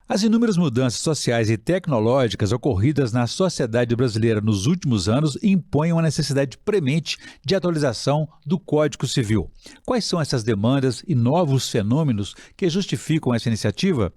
As inúmeras mudanças sociais e tecnológicas ocorridas na sociedade brasileira nos últimos anos impõem uma necessidade premente de atualização do Código Civil. Quais são essas demandas e novos fenômenos que justificam essa iniciativa?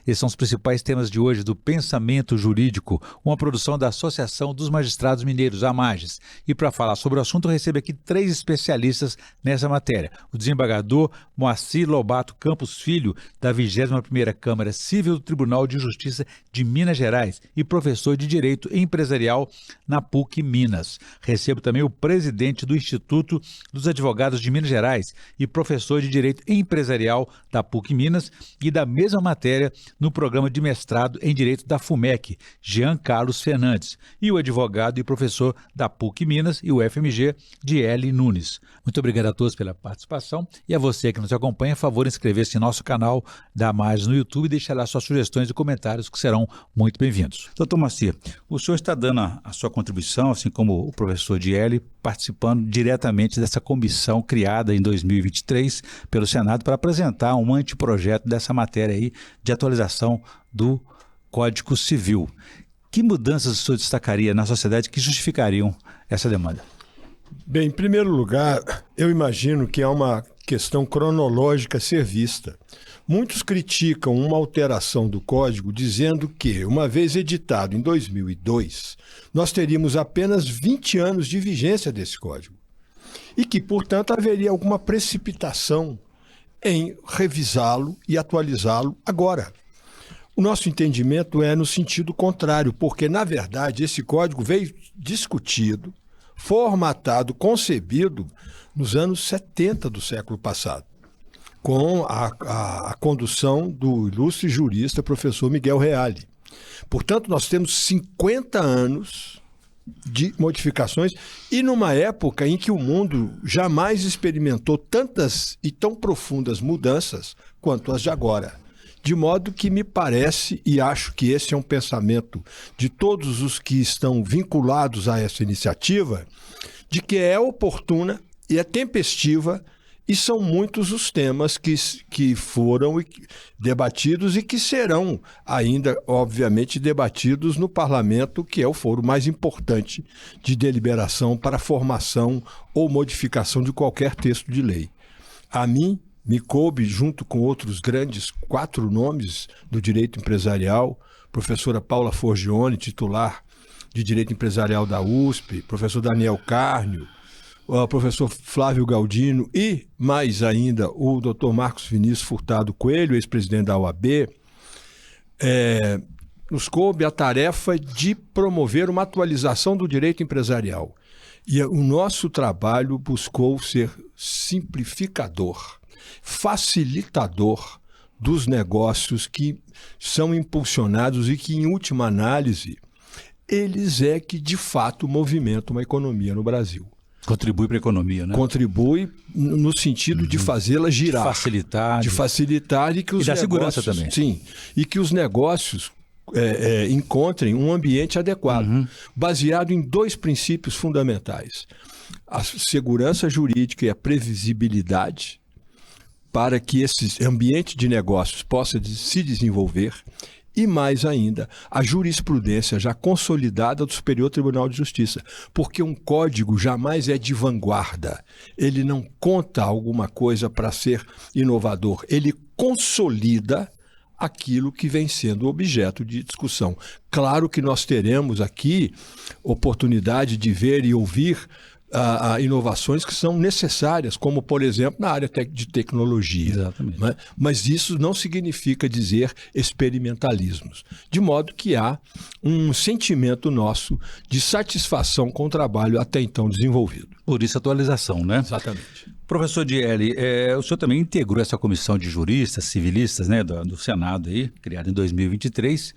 Esses são os principais temas de hoje do Pensamento Jurídico, uma produção da Associação dos Magistrados Mineiros, AMAGES. E para falar sobre o assunto, eu recebo aqui 3 especialistas nessa matéria. O desembargador Moacir Lobato Campos Filho, da 21ª Câmara Civil do Tribunal de Justiça de Minas Gerais e professor de Direito Empresarial na PUC Minas. Recebo também o presidente do Instituto dos Advogados de Minas Gerais e professor de Direito Empresarial da PUC Minas e da mesma matéria no programa de mestrado em Direito da FUMEC, Jean Carlos Fernandes, e o advogado e professor da PUC Minas e o FMG, Diele Nunes. Muito obrigado a todos pela participação e a você que nos acompanha, a favor, inscrever-se em nosso canal da AMAGES no YouTube e deixar lá suas sugestões e comentários que serão muito bem-vindos. Doutor Moacir, o senhor está dando a sua contribuição, assim como o professor Diele, participando diretamente dessa comissão criada em 2023 pelo Senado para apresentar um anteprojeto dessa matéria aí de atualização do Código Civil. Que mudanças o senhor destacaria na sociedade que justificariam essa demanda? Bem, em primeiro lugar, eu imagino que há uma questão cronológica a ser vista. Muitos criticam uma alteração do Código dizendo que, uma vez editado em 2002, nós teríamos apenas 20 anos de vigência desse Código e que, portanto, haveria alguma precipitação em revisá-lo e atualizá-lo agora. O nosso entendimento é no sentido contrário, porque, na verdade, esse Código veio discutido, formatado, concebido nos anos 70 do século passado, com a condução do ilustre jurista professor Miguel Reale. Portanto, nós temos 50 anos de modificações e numa época em que o mundo jamais experimentou tantas e tão profundas mudanças quanto as de agora. De modo que me parece, e acho que esse é um pensamento de todos os que estão vinculados a essa iniciativa, de que é oportuna e é tempestiva. E são muitos os temas que foram debatidos e que serão ainda, obviamente, debatidos no Parlamento, que é o foro mais importante de deliberação para a formação ou modificação de qualquer texto de lei. A mim, me coube, junto com outros grandes 4 nomes do direito empresarial, professora Paula Forgione, titular de Direito Empresarial da USP, professor Daniel Carnio, o professor Flávio Galdino e, mais ainda, o Dr. Marcos Vinícius Furtado Coelho, ex-presidente da OAB, nos coube a tarefa de promover uma atualização do direito empresarial. E o nosso trabalho buscou ser simplificador, facilitador dos negócios que são impulsionados e que, em última análise, eles é que, de fato, movimentam a economia no Brasil. Contribui para a economia, né? Contribui no sentido de fazê-la girar. De facilitar e que os e da negócios, segurança também. Sim, e que os negócios encontrem um ambiente adequado, baseado em 2 princípios fundamentais. A segurança jurídica e a previsibilidade, para que esse ambiente de negócios possa se desenvolver, e mais ainda, a jurisprudência já consolidada do Superior Tribunal de Justiça, porque um código jamais é de vanguarda, ele não conta alguma coisa para ser inovador, ele consolida aquilo que vem sendo objeto de discussão. Claro que nós teremos aqui oportunidade de ver e ouvir inovações que são necessárias, como, por exemplo, na área de tecnologia. Exatamente. Né? Mas isso não significa dizer experimentalismos. De modo que há um sentimento nosso de satisfação com o trabalho até então desenvolvido. Por isso, atualização, né? Exatamente. Professor Diele, o senhor também integrou essa comissão de juristas, civilistas, né, do Senado, aí, criada em 2023,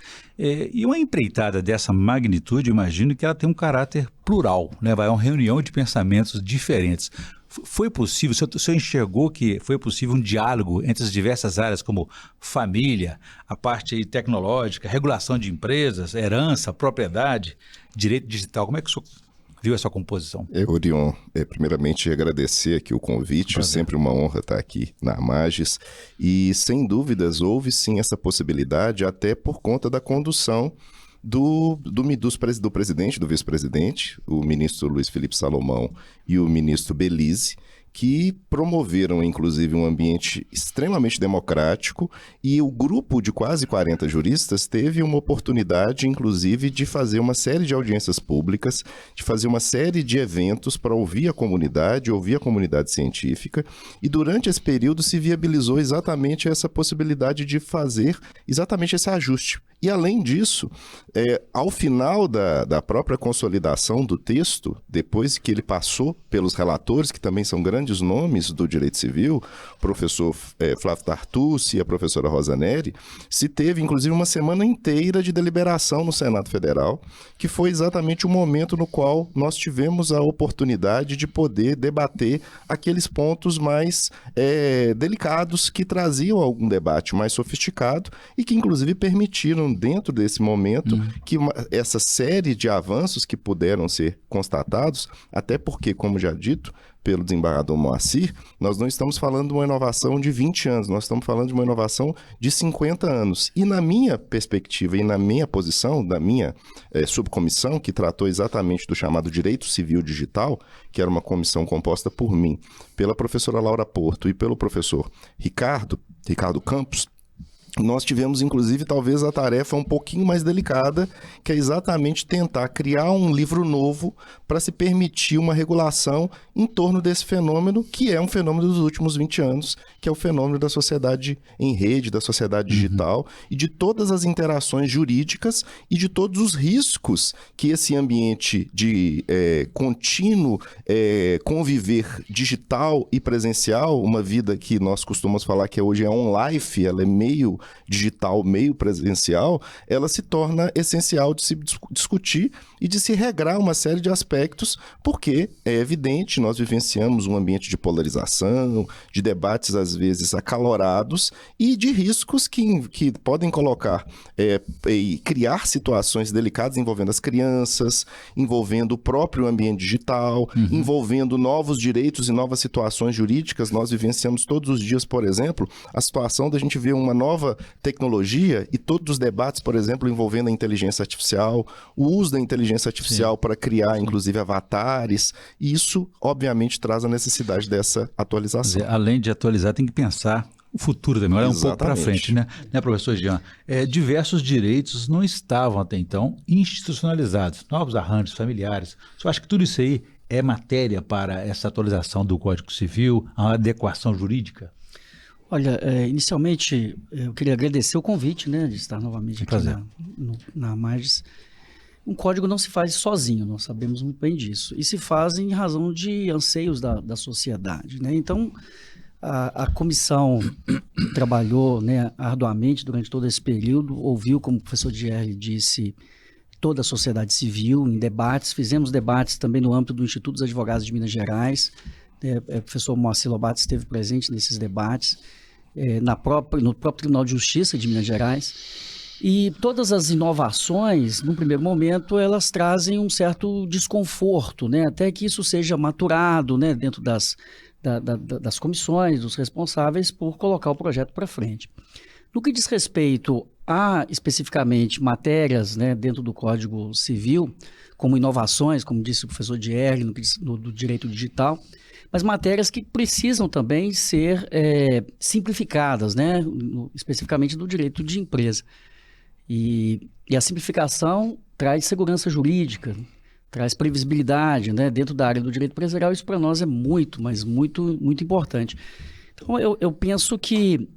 e uma empreitada dessa magnitude, imagino que ela tem um caráter plural, né, vai a uma reunião de pensamentos diferentes. Foi possível, o senhor enxergou que foi possível um diálogo entre as diversas áreas, como família, a parte tecnológica, regulação de empresas, herança, propriedade, direito digital, como é que o senhor viu essa composição? Orion, primeiramente agradecer aqui o convite, sempre uma honra estar aqui na Amages, e sem dúvidas houve sim essa possibilidade, até por conta da condução do presidente, do vice-presidente, o ministro Luiz Felipe Salomão e o ministro Belize, que promoveram, inclusive, um ambiente extremamente democrático, e o grupo de quase 40 juristas teve uma oportunidade, inclusive, de fazer uma série de audiências públicas, de fazer uma série de eventos para ouvir a comunidade científica, e durante esse período se viabilizou exatamente essa possibilidade de fazer exatamente esse ajuste. E, além disso, ao final da própria consolidação do texto, depois que ele passou pelos relatores, que também são grandes nomes do direito civil, o professor Flávio Tartucci e a professora Rosa Neri, se teve, inclusive, uma semana inteira de deliberação no Senado Federal, que foi exatamente o momento no qual nós tivemos a oportunidade de poder debater aqueles pontos mais delicados que traziam algum debate mais sofisticado e que, inclusive, permitiram, dentro desse momento, que essa série de avanços que puderam ser constatados, até porque, como já dito pelo desembargador Moacir, nós não estamos falando de uma inovação de 20 anos, nós estamos falando de uma inovação de 50 anos. E na minha perspectiva e na minha posição, da minha subcomissão, que tratou exatamente do chamado Direito Civil Digital, que era uma comissão composta por mim, pela professora Laura Porto e pelo professor Ricardo Campos, nós tivemos, inclusive, talvez a tarefa um pouquinho mais delicada, que é exatamente tentar criar um livro novo para se permitir uma regulação em torno desse fenômeno, que é um fenômeno dos últimos 20 anos, que é o fenômeno da sociedade em rede, da sociedade digital, e de todas as interações jurídicas e de todos os riscos que esse ambiente de contínuo conviver digital e presencial, uma vida que nós costumamos falar que hoje é on-life, ela é meio digital, meio presencial, ela se torna essencial de se discutir e de se regrar uma série de aspectos, porque é evidente, nós vivenciamos um ambiente de polarização, de debates às vezes acalorados e de riscos que podem colocar e criar situações delicadas envolvendo as crianças, envolvendo o próprio ambiente digital, envolvendo novos direitos e novas situações jurídicas. Nós vivenciamos todos os dias, por exemplo, a situação da gente ver uma nova tecnologia e todos os debates, por exemplo, envolvendo a inteligência artificial, o uso da inteligência artificial para criar, inclusive, avatares. E isso, obviamente, traz a necessidade dessa atualização. Quer dizer, além de atualizar, tem que pensar o futuro também, olhar um pouco para frente, né, professor Jean? Diversos direitos não estavam até então institucionalizados, novos arranjos familiares. Você acha que tudo isso aí é matéria para essa atualização do Código Civil, a adequação jurídica? Olha, inicialmente eu queria agradecer o convite, né, de estar novamente aqui na Amages. Um código não se faz sozinho, nós sabemos muito bem disso. E se faz em razão de anseios da sociedade, né? Então, a comissão trabalhou, né, arduamente durante todo esse período, ouviu, como o professor Dierle disse, toda a sociedade civil em debates. Fizemos debates também no âmbito do Instituto dos Advogados de Minas Gerais. O professor Moacir Lobato esteve presente nesses debates, no próprio Tribunal de Justiça de Minas Gerais. E todas as inovações, num primeiro momento, elas trazem um certo desconforto, né? Até que isso seja maturado, né, dentro das comissões, dos responsáveis por colocar o projeto para frente. No que diz respeito a, especificamente, matérias, né, dentro do Código Civil, como inovações, como disse o professor Dierle, do direito digital, mas matérias que precisam também ser simplificadas, né, especificamente do direito de empresa. E a simplificação traz segurança jurídica, traz previsibilidade, né, dentro da área do direito empresarial. Isso para nós é muito, mas muito, muito importante. Então, eu penso que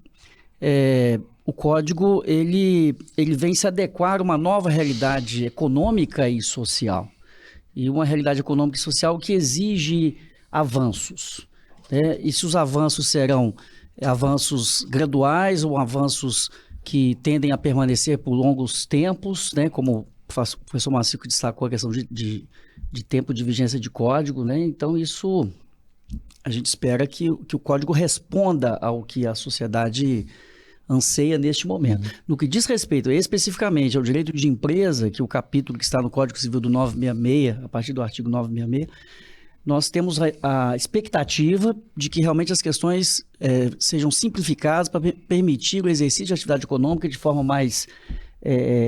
o código ele vem se adequar a uma nova realidade econômica e social. E uma realidade econômica e social que exige avanços, né? E se os avanços serão avanços graduais ou avanços que tendem a permanecer por longos tempos, né? Como o professor Macico destacou a questão de tempo de vigência de código, né? Então isso a gente espera que o código responda ao que a sociedade anseia neste momento. No que diz respeito especificamente ao direito de empresa, que é o capítulo que está no Código Civil do 966, a partir do artigo 966, nós temos a expectativa de que realmente as questões sejam simplificadas para permitir o exercício de atividade econômica de forma mais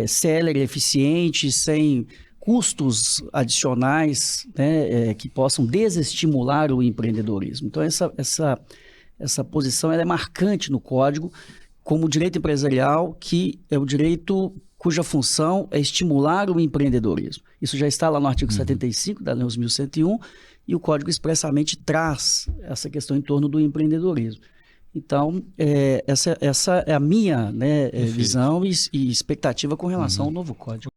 célere, eficiente, sem custos adicionais, né, que possam desestimular o empreendedorismo. Então, essa posição ela é marcante no Código como direito empresarial, que é o direito cuja função é estimular o empreendedorismo. Isso já está lá no artigo 75 da Lei 11.101, e o Código expressamente traz essa questão em torno do empreendedorismo. Então, essa é a minha, né, visão e expectativa com relação ao novo Código.